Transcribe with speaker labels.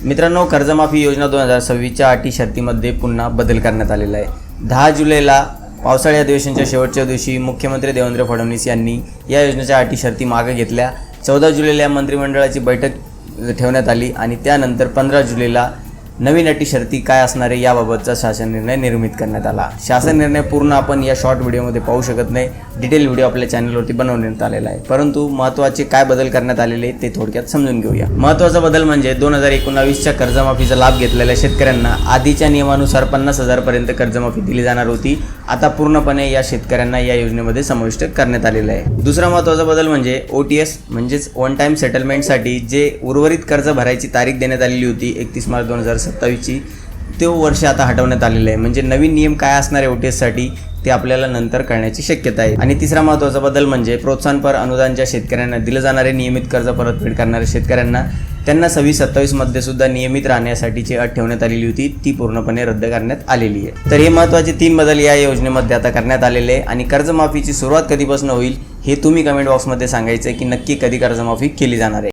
Speaker 1: मित्रांनो, कर्जमाफी योजना 2026च्या अटी शर्तीमध्ये पुन्हा बदल करण्यात आलेला आहे। 10 जुलैला पावसाळी अधिवेशनाच्या शेवटच्या दिवशी मुख्यमंत्री देवेंद्र फडणवीस यांनी या योजनेच्या अटी शर्ती मागे घेतल्या। 14 जुलैला मंत्रिमंडळाची बैठक ठेवण्यात आली आणि त्यानंतर 15 जुलैला नवीन अटी शर्ती काय असणार आहे याबाबतचा शासन निर्णय निर्मित करण्यात आला। शासन निर्णय पूर्ण आपण या शॉर्ट व्हिडिओमध्ये पाहू शकत नाही, डिटेल व्हिडिओ आपल्या चॅनलवरती बनवण्यात आलेला आहे, परंतु महत्त्वाचे काय बदल करण्यात आलेले ते थोडक्यात समजून घेऊया। महत्त्वाचा बदल म्हणजे 2019च्या कर्जमाफीचा लाभ घेतलेल्या शेतकऱ्यांना आधीच्या नियमानुसार 50,000 पर्यंत कर्जमाफी दिली जाणार होती, आता पूर्णपणे या शेतकऱ्यांना या योजनेमध्ये समाविष्ट करण्यात आलेलं आहे। दुसरा महत्त्वाचा बदल म्हणजे OTS म्हणजेच वन टाइम सेटलमेंटसाठी जे उर्वरित कर्ज भरायची तारीख देण्यात आलेली होती 31 मार्च 2027ची, ते वर्ष आता हटवण्यात आलेलं आहे। म्हणजे नवीन नियम काय असणार आहे OTSसाठी ते आपल्याला नंतर कळण्याची शक्यता आहे। आणि तिसरा महत्त्वाचा बदल म्हणजे प्रोत्साहनपर अनुदान ज्या शेतकऱ्यांना दिलं जाणारे नियमित कर्ज परतफेड करणाऱ्या शेतकऱ्यांना त्यांना 26-27 मध्ये सुद्धा नियमित राहण्यासाठीची अट ठेवण्यात आलेली होती, ती पूर्णपणे रद्द करण्यात आलेली आहे। तर हे महत्त्वाचे 3 बदल या योजनेमध्ये आता करण्यात आलेले आहे। आणि कर्जमाफीची सुरुवात कधीपासून होईल हे तुम्ही कमेंट बॉक्समध्ये सांगायचं आहे की नक्की कधी कर्जमाफी केली जाणार आहे।